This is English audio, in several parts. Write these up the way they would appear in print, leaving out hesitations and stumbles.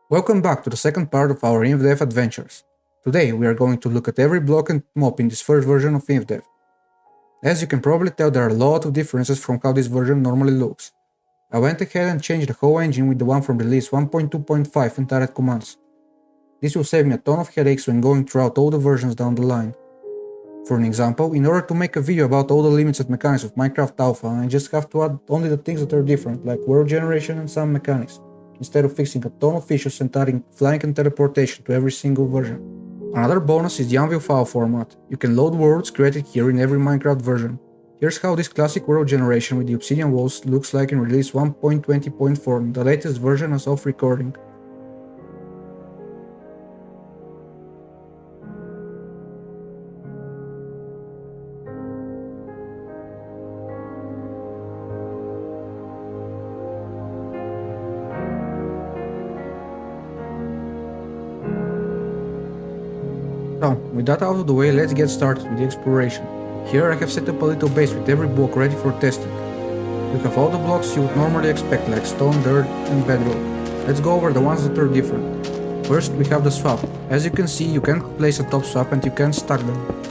Welcome back to the second part of our Infdev adventures. Today we are going to look at every block and mob in this first version of Infdev. As you can probably tell, there are a lot of differences from how this version normally looks. I went ahead and changed the whole engine with the one from release 1.2.5 and direct commands. This will save me a ton of headaches when going throughout all the versions down the line. For an example, in order to make a video about all the limits and mechanics of Minecraft Alpha, I just have to add only the things that are different, like world generation and some mechanics, instead of fixing a ton of issues and adding flying and teleportation to every single version. Another bonus is the Anvil file format. You can load worlds created here in every Minecraft version. Here's how this classic world generation with the obsidian walls looks like in release 1.20.4, the latest version as of recording. So, with that out of the way, let's get started with the exploration. Here I have set up a little base with every block ready for testing. We have all the blocks you would normally expect, like stone, dirt and bedrock. Let's go over the ones that are different. First we have the swap. As you can see, you can place a top swap and you can stack them.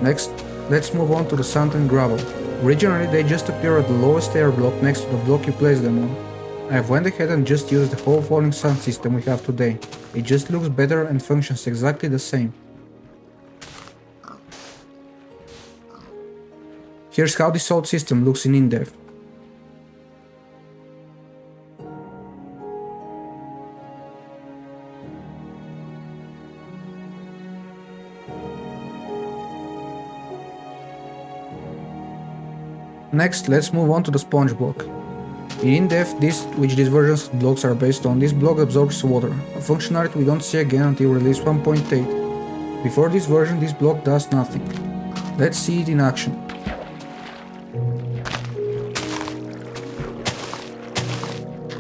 Next, let's move on to the sand and gravel. Originally they just appear at the lowest air block next to the block you place them on. I have went ahead and just used the whole falling sand system we have today. It just looks better and functions exactly the same. Here's how this old system looks in Indev. Next, let's move on to the sponge block. In Indev, these versions of blocks are based on, this block absorbs water, a functionality we don't see again until release 1.8. Before this version, this block does nothing. Let's see it in action.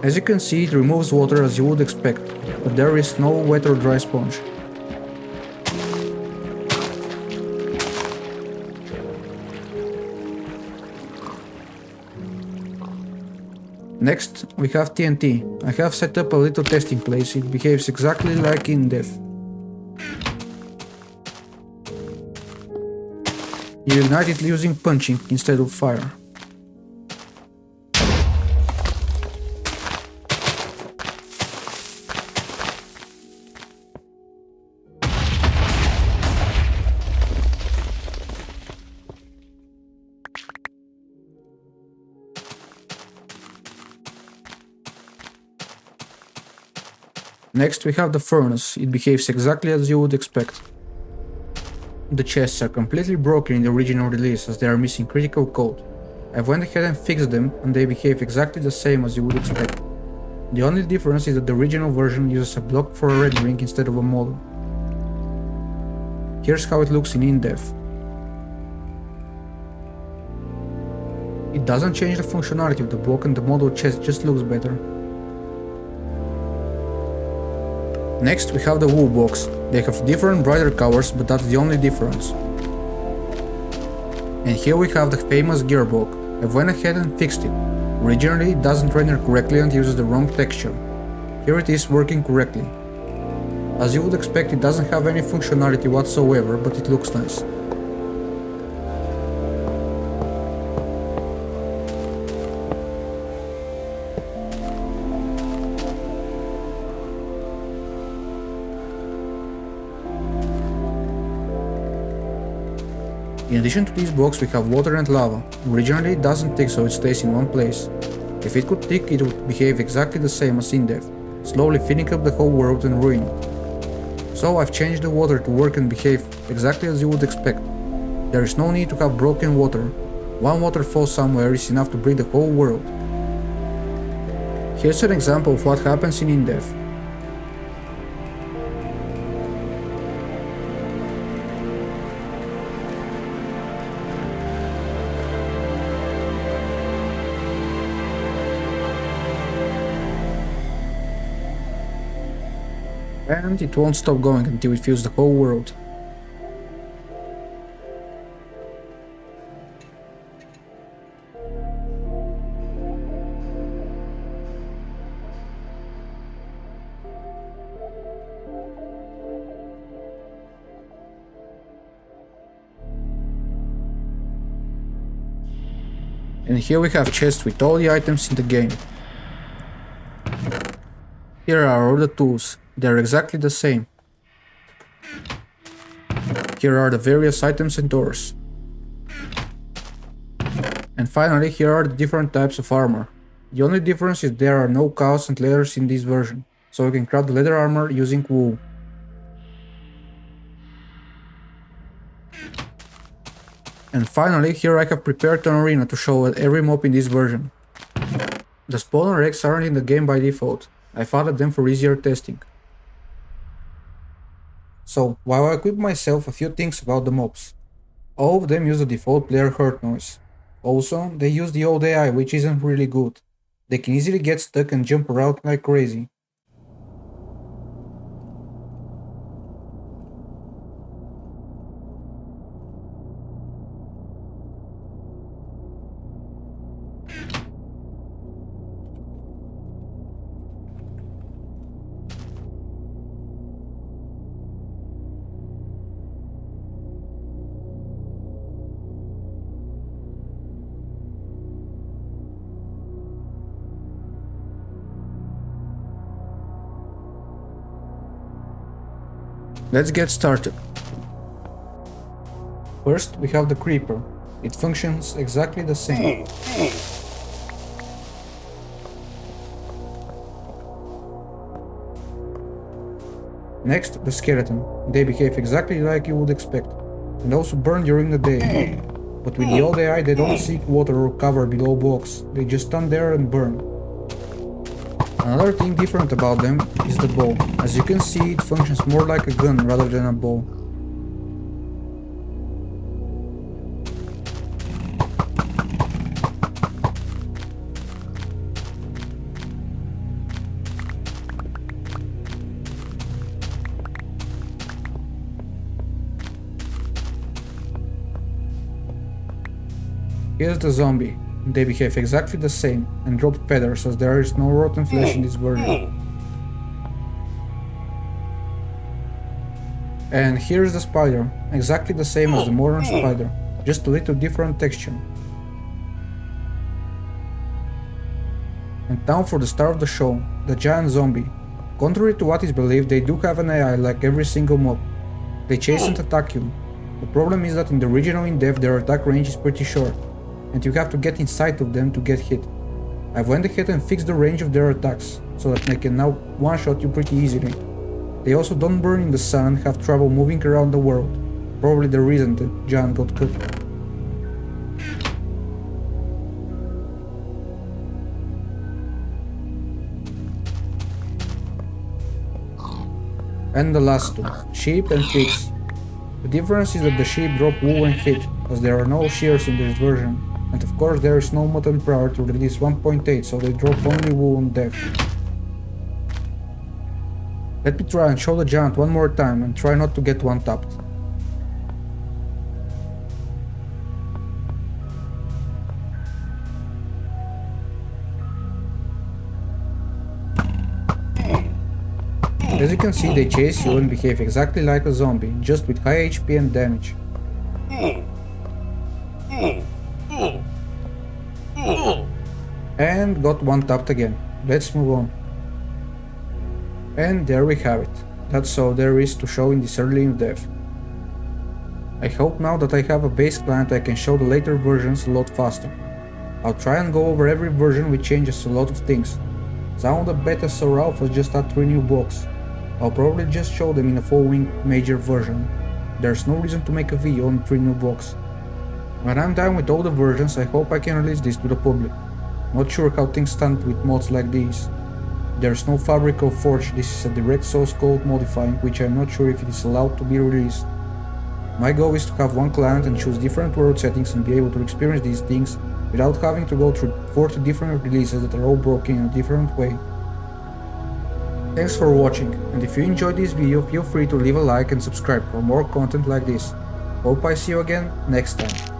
As you can see, it removes water as you would expect, but there is no wet or dry sponge. Next, we have TNT. I have set up a little testing place, it behaves exactly like Indev. You ignite it using punching instead of fire. Next we have the furnace, it behaves exactly as you would expect. The chests are completely broken in the original release as they are missing critical code. I went ahead and fixed them and they behave exactly the same as you would expect. The only difference is that the original version uses a block for a red ring instead of a model. Here's how it looks in Indev. It doesn't change the functionality of the block and the model chest just looks better. Next we have the wool blocks. They have different brighter colors, but that's the only difference. And here we have the famous gear block. I went ahead and fixed it. Originally it doesn't render correctly and uses the wrong texture. Here it is working correctly. As you would expect, it doesn't have any functionality whatsoever, but it looks nice. In addition to these blocks we have water and lava. Originally it doesn't tick, so it stays in one place. If it could tick, it would behave exactly the same as Indev, slowly filling up the whole world and ruining it. So I've changed the water to work and behave exactly as you would expect. There is no need to have broken water. One waterfall somewhere is enough to break the whole world. Here's an example of what happens in Indev. And it won't stop going until it fills the whole world. And here we have chests with all the items in the game. Here are all the tools, they are exactly the same. Here are the various items and doors. And finally, here are the different types of armor. The only difference is there are no cows and leathers in this version, so you can craft the leather armor using wool. And finally, here I have prepared an arena to show every mob in this version. The spawner eggs aren't in the game by default, I've added them for easier testing. So, while I equip myself, a few things about the mobs. All of them use the default player hurt noise. Also, they use the old AI, which isn't really good. They can easily get stuck and jump around like crazy. Let's get started. First, we have the creeper. It functions exactly the same. Next, the skeleton. They behave exactly like you would expect, and also burn during the day. But with the old AI, they don't seek water or cover below blocks, they just stand there and burn. Another thing different about them is the bow. As you can see, it functions more like a gun rather than a bow. Here's the zombie. They behave exactly the same and drop feathers as there is no rotten flesh in this version. And here's the spider, exactly the same as the modern spider, just a little different texture. And now for the star of the show, the giant zombie. Contrary to what is believed, they do have an AI like every single mob. They chase and attack you. The problem is that in the original Indev their attack range is pretty short, and you have to get in sight of them to get hit. I went ahead and fixed the range of their attacks, so that they can now one-shot you pretty easily. They also don't burn in the sun and have trouble moving around the world, probably the reason the giant got cooked. And the last two, sheep and pigs. The difference is that the sheep drop wool and hit, as there are no shears in this version. And of course there is no mutant prior to release 1.8, so they drop only wool on death. Let me try and show the giant one more time and try not to get one-tapped. As you can see, they chase you and behave exactly like a zombie, just with high HP and damage. And got one-tapped again. Let's move on. And there we have it. That's all there is to show in this early Infdev. I hope now that I have a base client I can show the later versions a lot faster. I'll try and go over every version which changes a lot of things. Some of the betas or alphas just add 3 new blocks. I'll probably just show them in a following major version. There's no reason to make a video on 3 new blocks. When I'm done with all the versions, I hope I can release this to the public. Not sure how things stand with mods like these. There's no fabric or forge, this is a direct source code modifying, which I'm not sure if it is allowed to be released. My goal is to have one client and choose different world settings and be able to experience these things without having to go through 40 different releases that are all broken in a different way. Thanks for watching, and if you enjoyed this video, feel free to leave a like and subscribe for more content like this. Hope I see you again next time.